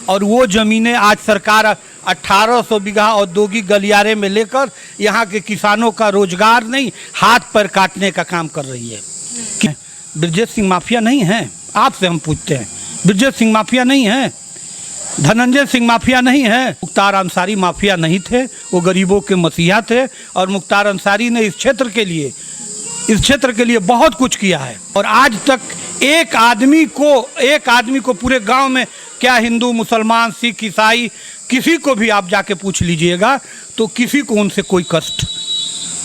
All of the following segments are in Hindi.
और वो ज़मीनें आज सरकार 1800 बीघा औद्योगिक गलियारे में लेकर यहाँ के किसानों का रोजगार नहीं, हाथ पैर काटने का काम कर रही है। ब्रजेश सिंह माफिया नहीं है? आपसे हम पूछते हैं, ब्रजेश सिंह माफिया नहीं है? धनंजय सिंह माफिया नहीं है? मुख्तार अंसारी माफिया नहीं थे, वो गरीबों के मसीहा थे। और मुख्तार अंसारी ने इस क्षेत्र के लिए बहुत कुछ किया है। और आज तक एक आदमी को पूरे गांव में, क्या हिंदू मुसलमान सिख ईसाई किसी को भी आप जाके पूछ लीजिएगा तो किसी को उनसे कोई कष्ट,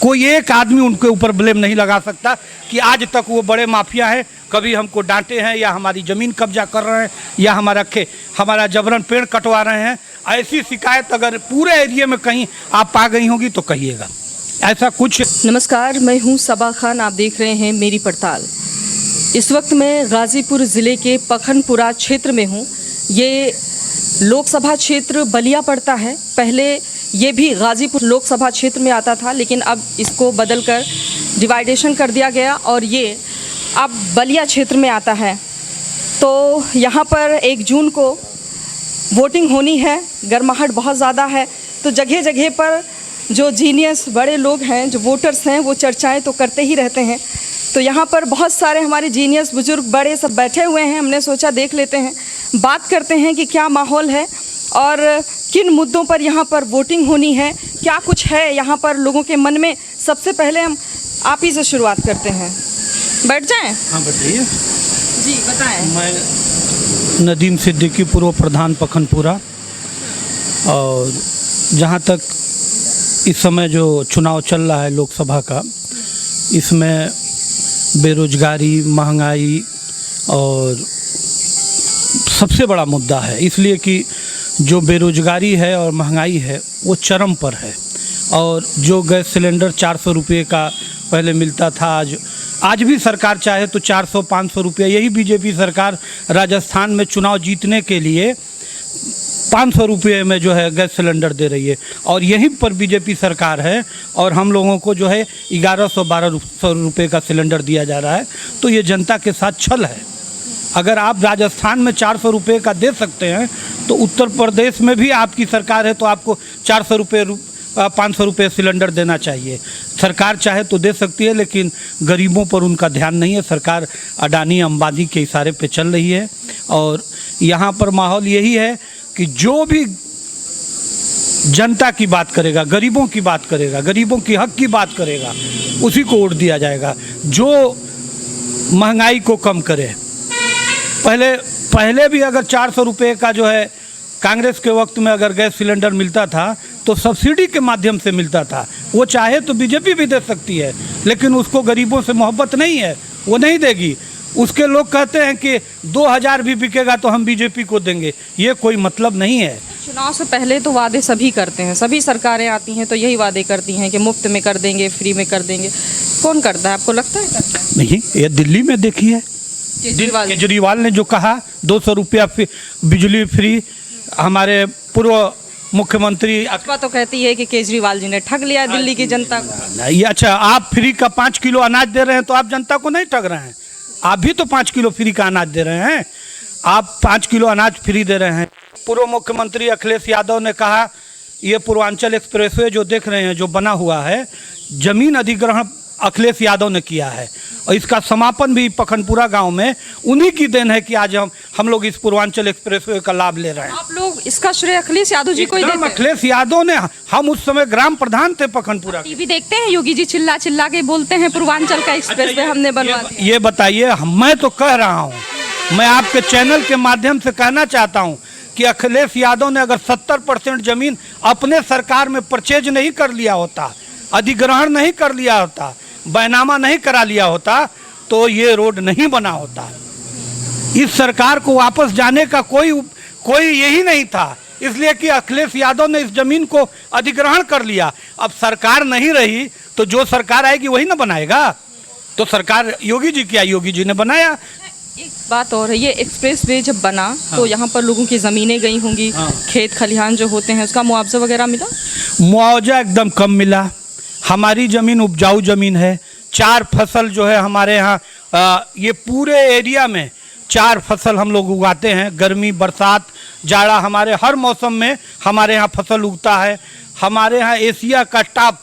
कोई एक आदमी उनके ऊपर ब्लेम नहीं लगा सकता कि आज तक वो बड़े माफिया हैं, कभी हमको डांटे हैं या हमारी ज़मीन कब्जा कर रहे हैं या हमारा जबरन पेड़ कटवा रहे हैं। ऐसी शिकायत अगर पूरे एरिया में कहीं आप पा गई होगी तो कहिएगा, ऐसा कुछ। नमस्कार, मैं हूं सबा खान, आप देख रहे हैं मेरी पड़ताल। इस वक्त मैं गाज़ीपुर ज़िले के पखनपुरा क्षेत्र में हूं। ये लोकसभा क्षेत्र बलिया पड़ता है। पहले ये भी गाज़ीपुर लोकसभा क्षेत्र में आता था, लेकिन अब इसको बदलकर डिवाइडेशन कर दिया गया और ये अब बलिया क्षेत्र में आता है। तो यहाँ पर 1 जून को वोटिंग होनी है। गर्माहट बहुत ज़्यादा है, तो जगह जगह पर जो जीनियस बड़े लोग हैं, जो वोटर्स हैं, वो चर्चाएं तो करते ही रहते हैं। तो यहाँ पर बहुत सारे हमारे जीनियस बुजुर्ग बड़े सब बैठे हुए हैं। हमने सोचा देख लेते हैं, बात करते हैं कि क्या माहौल है और किन मुद्दों पर यहाँ पर वोटिंग होनी है, क्या कुछ है यहाँ पर लोगों के मन में। सबसे पहले हम आप ही से शुरुआत करते हैं। बैठ जाएं? हाँ बताइए जी, बताएं। मैं नदीम सिद्दीकी, पूर्व प्रधान पखनपुरा। और जहाँ तक इस समय जो चुनाव चल रहा है लोकसभा का, इसमें बेरोजगारी, महंगाई और सबसे बड़ा मुद्दा है, इसलिए कि जो बेरोजगारी है और महंगाई है वो चरम पर है। और जो गैस सिलेंडर 400 रुपये का पहले मिलता था, आज भी सरकार चाहे तो 400-500 रुपये, यही बीजेपी सरकार राजस्थान में चुनाव जीतने के लिए 500 रुपये में जो है गैस सिलेंडर दे रही है। और यहीं पर बीजेपी सरकार है और हम लोगों को जो है 1100-1200 रुपये का सिलेंडर दिया जा रहा है। तो ये जनता के साथ छल है। अगर आप राजस्थान में 400 रुपये का दे सकते हैं तो उत्तर प्रदेश में भी आपकी सरकार है तो आपको 400 रुपये 500 रुपये सिलेंडर देना चाहिए। सरकार चाहे तो दे सकती है, लेकिन गरीबों पर उनका ध्यान नहीं है। सरकार अडानी अंबानी के इशारे पे चल रही है। और यहाँ पर माहौल यही है कि जो भी जनता की बात करेगा, गरीबों की बात करेगा, गरीबों की हक की बात करेगा, उसी को वोट दिया जाएगा। जो महंगाई को कम करे, पहले भी अगर 400 रुपये का जो है कांग्रेस के वक्त में अगर गैस सिलेंडर मिलता था तो सब्सिडी के माध्यम से मिलता था। वो चाहे तो बीजेपी भी दे सकती है, लेकिन उसको गरीबों से मोहब्बत नहीं है, वो नहीं देगी। उसके लोग कहते हैं कि 2000 भी बिकेगा तो हम बीजेपी को देंगे, ये कोई मतलब नहीं है। चुनाव से पहले तो वादे सभी करते हैं, सभी सरकारें आती हैं तो यही वादे करती हैं कि मुफ्त में कर देंगे, फ्री में कर देंगे। कौन करता है, आपको लगता है करता है? नहीं, ये दिल्ली में देखिए, केजरीवाल ने जो कहा 200 रुपया बिजली फ्री, हमारे पूर्व मुख्यमंत्री तो कहती है कि केजरीवाल जी ने ठग लिया दिल्ली की जनता को। ये अच्छा, आप फ्री का 5 किलो अनाज दे रहे हैं तो आप जनता को नहीं ठग रहे हैं। आप भी तो 5 किलो फ्री का अनाज दे रहे हैं, आप 5 किलो अनाज फ्री दे रहे हैं। पूर्व मुख्यमंत्री अखिलेश यादव ने कहा ये पूर्वांचल एक्सप्रेसवे जो देख रहे हैं, जो बना हुआ है, जमीन अधिग्रहण अखिलेश यादव ने किया है और इसका समापन भी पखनपुरा गांव में उन्हीं की देन है कि आज हम लोग इस पूर्वांचल एक्सप्रेसवे का लाभ ले रहे हैं। आप लोग इसका श्रेय अखिलेश यादव जी को ही देते हैं? अखिलेश यादव ने, हम उस समय ग्राम प्रधान थे पखनपुरा। टीवी देखते हैं, योगी जी चिल्ला चिल्ला के बोलते हैं पूर्वांचल का एक्सप्रेसवे हमने बनवा दिया। ये बताइए, मैं तो कह रहा हूँ, मैं आपके चैनल के माध्यम से कहना चाहता हूँ कि अखिलेश यादव ने अगर 70% जमीन अपने सरकार में परचेज नहीं कर लिया होता, अधिग्रहण नहीं कर लिया होता, बैनामा नहीं करा लिया होता, तो ये रोड नहीं बना होता। इस सरकार को वापस जाने का कोई यही नहीं था, इसलिए कि अखिलेश यादव ने इस जमीन को अधिग्रहण कर लिया। अब सरकार नहीं रही तो जो सरकार आएगी वही ना बनाएगा। तो सरकार योगी जी की आई, योगी जी ने बनाया। एक बात और है, ये एक्सप्रेसवे जब बना तो यहाँ पर लोगों की ज़मीनें गई होंगी, खेत खलिहान जो होते हैं उसका मुआवजा वगैरह मिला? मुआवजा एकदम कम मिला। हमारी ज़मीन उपजाऊ ज़मीन है, 4 फसल जो है हमारे यहाँ, ये पूरे एरिया में 4 फसल हम लोग उगाते हैं, गर्मी, बरसात, जाड़ा, हमारे हर मौसम में हमारे यहाँ फसल उगता है। हमारे यहाँ एशिया का टॉप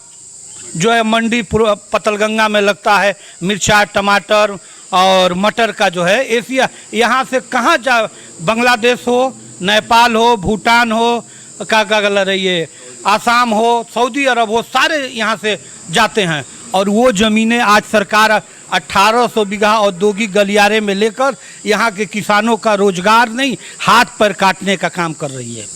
जो है मंडी पतलगंगा में लगता है। मिर्चा, टमाटर और मटर का जो है एशिया, यहाँ से कहाँ जा, बांग्लादेश हो, नेपाल हो, भूटान हो, क्या कलर है ये, आसाम हो, सऊदी अरब हो, सारे यहाँ से जाते हैं। और वो ज़मीनें आज सरकार 1800 बीघा औद्योगिक गलियारे में लेकर यहाँ के किसानों का रोजगार नहीं, हाथ पैर काटने का काम कर रही है।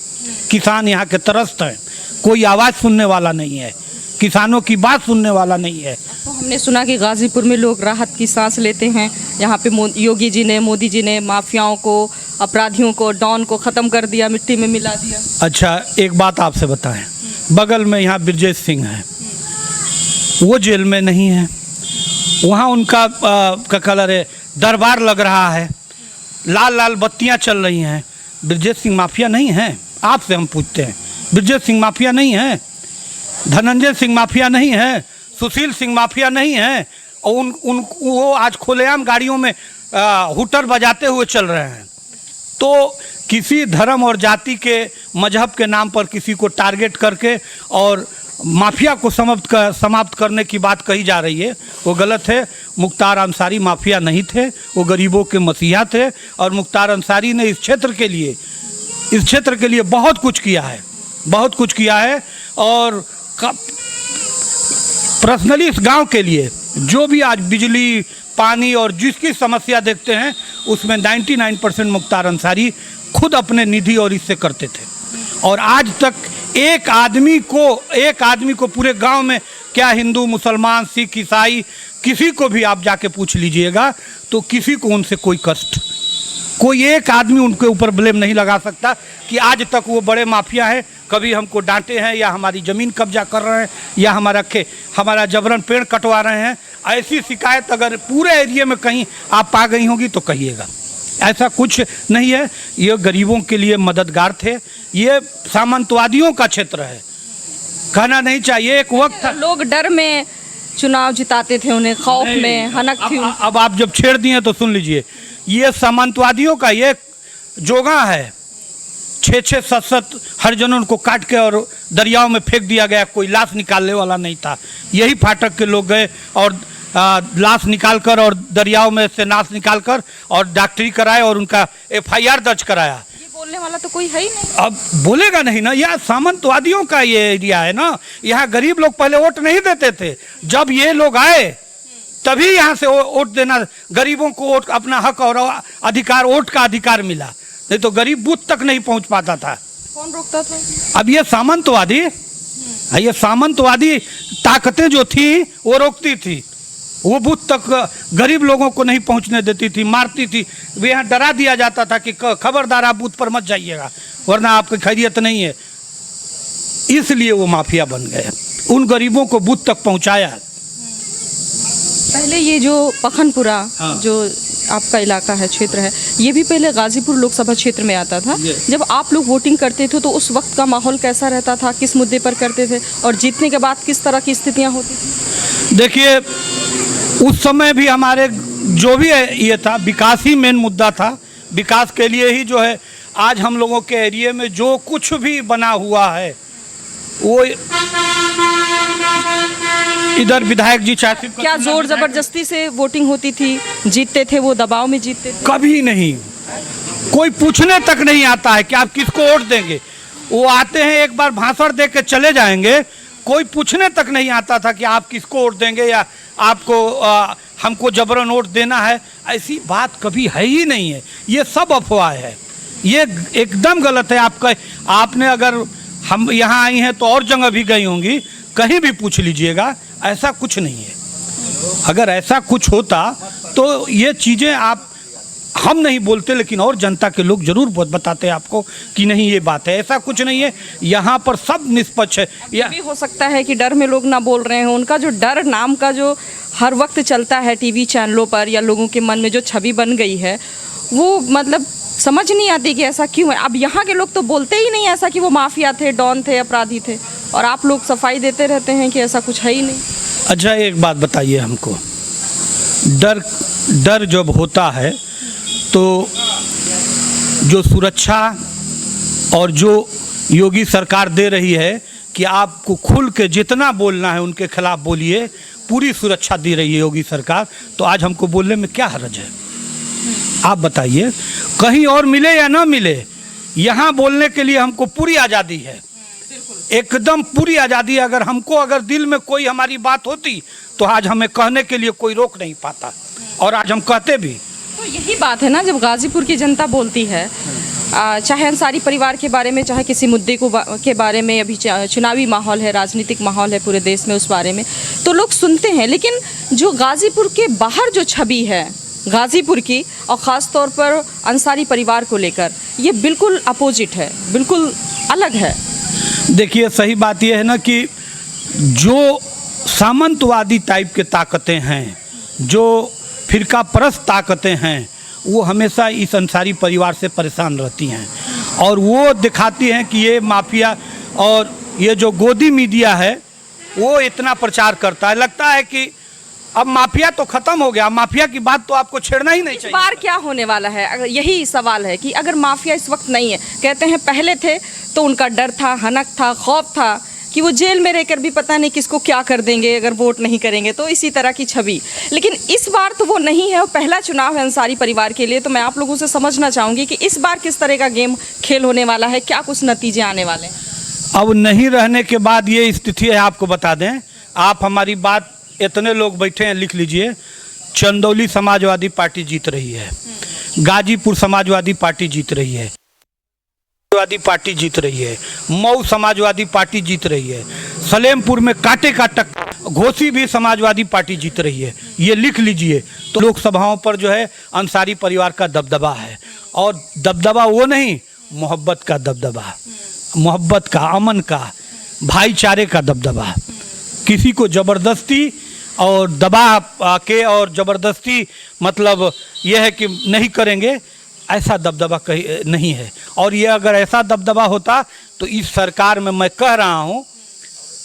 किसान यहाँ के त्रस्त हैं, कोई आवाज़ सुनने वाला नहीं है, किसानों की बात सुनने वाला नहीं है। तो हमने सुना कि गाजीपुर में लोग राहत की सांस लेते हैं। यहाँ पे योगी जी ने, मोदी जी ने माफियाओं को, अपराधियों को, डॉन को ख़त्म कर दिया, मिट्टी में मिला दिया। अच्छा, एक बात आपसे बताएं, बगल में यहाँ ब्रजेश सिंह है, वो जेल में नहीं है, वहाँ उनका का कलर है, दरबार लग रहा है, लाल लाल बत्तियाँ चल रही हैं। ब्रजेश सिंह माफिया नहीं है? आपसे हम पूछते हैं, ब्रजेश सिंह माफिया नहीं है? धनंजय सिंह माफिया नहीं है? सुशील सिंह माफिया नहीं है? और वो आज खुलेआम गाड़ियों में हुटर बजाते हुए चल रहे हैं। तो किसी धर्म और जाति के, मजहब के नाम पर किसी को टारगेट करके और माफिया को समाप्त करने की बात कही जा रही है, वो गलत है। मुख्तार अंसारी माफिया नहीं थे, वो गरीबों के मसीहा थे। और मुख्तार अंसारी ने इस क्षेत्र के लिए बहुत कुछ किया है, बहुत कुछ किया है। और पर्सनली इस गांव के लिए जो भी आज बिजली, पानी और जिसकी समस्या देखते हैं, उसमें 99% मुख्तार अंसारी खुद अपने निधि और इससे करते थे। और आज तक एक आदमी को पूरे गांव में, क्या हिंदू, मुसलमान, सिख, ईसाई, किसी को भी आप जाके पूछ लीजिएगा तो किसी को उनसे कोई कष्ट, कोई एक आदमी उनके ऊपर ब्लेम नहीं लगा सकता कि आज तक वो बड़े माफिया हैं, कभी हमको डांटे हैं या हमारी ज़मीन कब्जा कर रहे हैं या हमारा जबरन पेड़ कटवा रहे हैं। ऐसी शिकायत अगर पूरे एरिया में कहीं आप पा गई होगी तो कहिएगा। ऐसा कुछ नहीं है, ये गरीबों के लिए मददगार थे। ये सामंतवादियों का क्षेत्र है, कहना नहीं चाहिए। एक वक्त था लोग डर में चुनाव जिताते थे, उन्हें खौफ में हनक थी। अब आप जब छेड़ दिए तो सुन लीजिए, ये सामंतवादियों का ये जोगा है। 6-6, 7-7 हर जनों को काट के और दरियाओं में फेंक दिया गया, कोई लाश निकालने वाला नहीं था। यही फाटक के लोग गए और लाश निकालकर और दरियाओं में से नाश निकालकर और डॉक्टरी कराए और उनका FIR दर्ज कराया। ये बोलने वाला तो कोई है ही नहीं। अब बोलेगा नहीं ना, यह सामंतवादियों का ये एरिया है ना। यहाँ गरीब लोग पहले वोट नहीं देते थे, जब ये लोग आए तभी यहाँ से वोट देना, गरीबों को वोट, अपना हक और अधिकार, वोट का अधिकार मिला। नहीं तो गरीब बूथ तक नहीं पहुँच पाता था। कौन रोकता था? अब ये सामंतवादी ताकतें जो थी वो रोकती थी, वो बूथ तक गरीब लोगों को नहीं पहुंचने देती थी, मारती थी। वे यहाँ डरा दिया जाता था कि खबरदार आप बूथ पर मत जाइएगा वरना आपकी खैरियत नहीं है। इसलिए वो माफिया बन गए, उन गरीबों को बूथ तक पहुंचाया। पहले ये जो पखनपुरा, हाँ। जो आपका इलाका है, क्षेत्र है, ये भी पहले गाजीपुर लोकसभा क्षेत्र में आता था। जब आप लोग वोटिंग करते थे तो उस वक्त का माहौल कैसा रहता था? किस मुद्दे पर करते थे और जीतने के बाद किस तरह की स्थितियां होती थी? देखिए, उस समय भी हमारे जो भी ये था, विकास ही मेन मुद्दा था। विकास के लिए ही जो है आज हम लोगों के एरिया में जो कुछ भी बना हुआ है, वो इधर विधायक जी चाहते। क्या जोर जबरदस्ती से वोटिंग होती थी? जीतते थे वो, दबाव में जीतते थे? कभी नहीं, कोई पूछने तक नहीं आता है कि आप किसको वोट देंगे। वो आते हैं, एक बार भाषण दे के चले जाएंगे, कोई पूछने तक नहीं आता था कि आप किसको वोट देंगे या आपको हमको जबरन वोट देना है। ऐसी बात कभी है ही नहीं है, ये सब अफवाह है, ये एकदम गलत है। आपने अगर हम यहाँ आई हैं तो और जगह भी गई होंगी, कहीं भी पूछ लीजिएगा, ऐसा कुछ नहीं है। अगर ऐसा कुछ होता तो ये चीज़ें हम नहीं बोलते, लेकिन और जनता के लोग जरूर बताते हैं आपको कि नहीं ये बात है। ऐसा कुछ नहीं है, यहाँ पर सब निष्पक्ष है। ये भी हो सकता है कि डर में लोग ना बोल रहे हैं, उनका जो डर नाम का जो हर वक्त चलता है टीवी चैनलों पर या लोगों के मन में जो छवि बन गई है, वो मतलब समझ नहीं आती कि ऐसा क्यों है। अब यहाँ के लोग तो बोलते ही नहीं ऐसा कि वो माफिया थे, डॉन थे, अपराधी थे, और आप लोग सफाई देते रहते हैं कि ऐसा कुछ है ही नहीं। अच्छा, एक बात बताइए हमको, डर जब होता है तो जो सुरक्षा और जो योगी सरकार दे रही है कि आपको खुल के जितना बोलना है उनके खिलाफ बोलिए, पूरी सुरक्षा दे रही है योगी सरकार, तो आज हमको बोलने में क्या हर्ज है? आप बताइए, कहीं और मिले या ना मिले, यहाँ बोलने के लिए हमको पूरी आज़ादी है, एकदम पूरी आज़ादी है। अगर दिल में कोई हमारी बात होती तो आज हमें कहने के लिए कोई रोक नहीं पाता, और आज हम कहते भी। तो यही बात है ना, जब गाजीपुर की जनता बोलती है, चाहे अंसारी परिवार के बारे में, चाहे किसी मुद्दे के बारे में, अभी चुनावी माहौल है, राजनीतिक माहौल है पूरे देश में, उस बारे में तो लोग सुनते हैं, लेकिन जो गाजीपुर के बाहर जो छवि है गाजीपुर की, और ख़ास तौर पर अंसारी परिवार को लेकर, ये बिल्कुल अपोजिट है, बिल्कुल अलग है। देखिए, सही बात यह है ना कि जो सामंतवादी टाइप के ताकतें हैं, जो फिरका परस्त ताकतें हैं, वो हमेशा इस अंसारी परिवार से परेशान रहती हैं, और वो दिखाती हैं कि ये माफिया, और ये जो गोदी मीडिया है वो इतना प्रचार करता है, लगता है कि अब माफिया तो खत्म हो गया, माफिया की बात तो आपको छेड़ना ही नहीं चाहिए। इस बार क्या होने वाला है? अगर यही सवाल है कि अगर माफिया इस वक्त नहीं है, कहते हैं पहले थे तो उनका डर था, हनक था, खौफ था कि वो जेल में रहकर भी पता नहीं किसको क्या कर देंगे अगर वोट नहीं करेंगे, तो इसी तरह की छवि। लेकिन इस बार तो वो नहीं है, वो पहला चुनाव है अंसारी परिवार के लिए, तो मैं आप लोगों से समझना चाहूँगी कि इस बार किस तरह का गेम खेल होने वाला है, क्या कुछ नतीजे आने वाले हैं? अब नहीं रहने के बाद ये स्थिति है, आपको बता दें, आप हमारी बात, इतने लोग बैठे हैं, लिख लीजिए। चंदौली समाजवादी पार्टी जीत रही है, गाजीपुर समाजवादी पार्टी जीत रही है, समाजवादी पार्टी जीत रही है, मऊ समाजवादी पार्टी जीत रही है, सलेमपुर में कांटे का टक्कर, घोसी भी समाजवादी पार्टी जीत रही है, ये लिख लीजिए। तो लोकसभाओं पर जो है अंसारी परिवार का दबदबा है, और दबदबा वो नहीं, मोहब्बत का दबदबा, मोहब्बत का, अमन का, भाईचारे का दबदबा। किसी को ज़बरदस्ती और दबा के और ज़बरदस्ती मतलब यह है कि नहीं करेंगे, ऐसा दबदबा कहीं नहीं है। और ये अगर ऐसा दबदबा होता तो इस सरकार में मैं कह रहा हूँ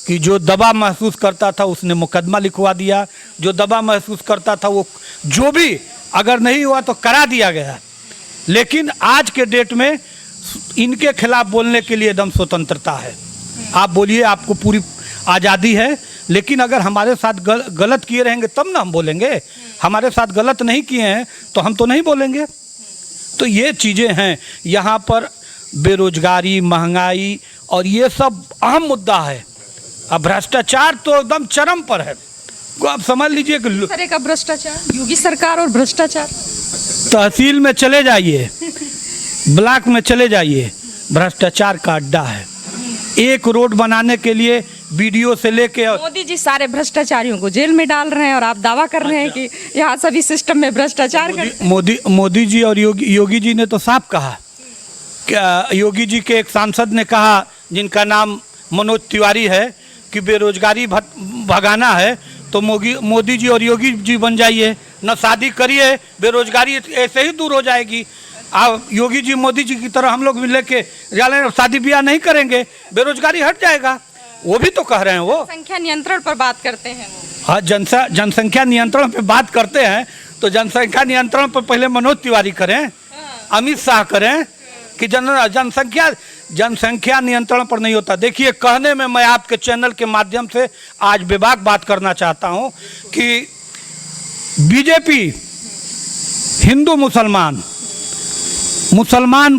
कि जो दबा महसूस करता था उसने मुकदमा लिखवा दिया, जो दबा महसूस करता था वो जो भी अगर नहीं हुआ तो करा दिया गया। लेकिन आज के डेट में इनके खिलाफ बोलने के लिए एकदम स्वतंत्रता है, आप बोलिए, आपको पूरी आज़ादी है। लेकिन अगर हमारे साथ गलत किए रहेंगे तब ना हम बोलेंगे, हमारे साथ गलत नहीं किए हैं तो हम तो नहीं बोलेंगे। तो ये चीज़ें हैं यहाँ पर, बेरोजगारी, महंगाई, और ये सब अहम मुद्दा है। अब भ्रष्टाचार तो एकदम चरम पर है, को आप समझ लीजिए कि तरह का भ्रष्टाचार, योगी सरकार और भ्रष्टाचार। तहसील में चले जाइए, ब्लॉक में चले जाइए, भ्रष्टाचार का अड्डा है। एक रोड बनाने के लिए बीडीओ से लेके, मोदी जी सारे भ्रष्टाचारियों को जेल में डाल रहे हैं, और आप दावा कर रहे हैं कि यहाँ सभी सिस्टम में भ्रष्टाचार मोदी जी और योगी जी ने तो साफ कहा। योगी जी के एक सांसद ने कहा, जिनका नाम मनोज तिवारी है, कि बेरोजगारी भगाना है तो मोदी जी और योगी जी बन जाइए, न शादी करिए, बेरोजगारी ऐसे ही दूर हो जाएगी। आप योगी जी मोदी जी की तरह हम लोग मिल के शादी ब्याह नहीं करेंगे, बेरोजगारी हट जाएगा। वो भी तो कह रहे हैं, वो जनसंख्या नियंत्रण पर बात करते हैं। हाँ, जनसंख्या नियंत्रण पे बात करते हैं, तो जनसंख्या नियंत्रण पर पहले मनोज तिवारी करें, अमित शाह करें, कि जनसंख्या नियंत्रण पर नहीं होता। देखिए, कहने में मैं आपके चैनल के माध्यम से आज बेबाक बात करना चाहता हूं कि बीजेपी हिंदू मुसलमान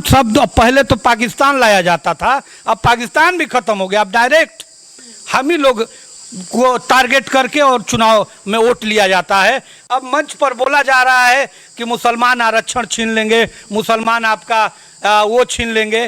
शब्द पहले तो पाकिस्तान लाया जाता था, अब पाकिस्तान भी खत्म हो गया, अब डायरेक्ट हम ही लोग को टारगेट करके और चुनाव में वोट लिया जाता है। अब मंच पर बोला जा रहा है कि मुसलमान आरक्षण छीन लेंगे, मुसलमान आपका वो छीन लेंगे।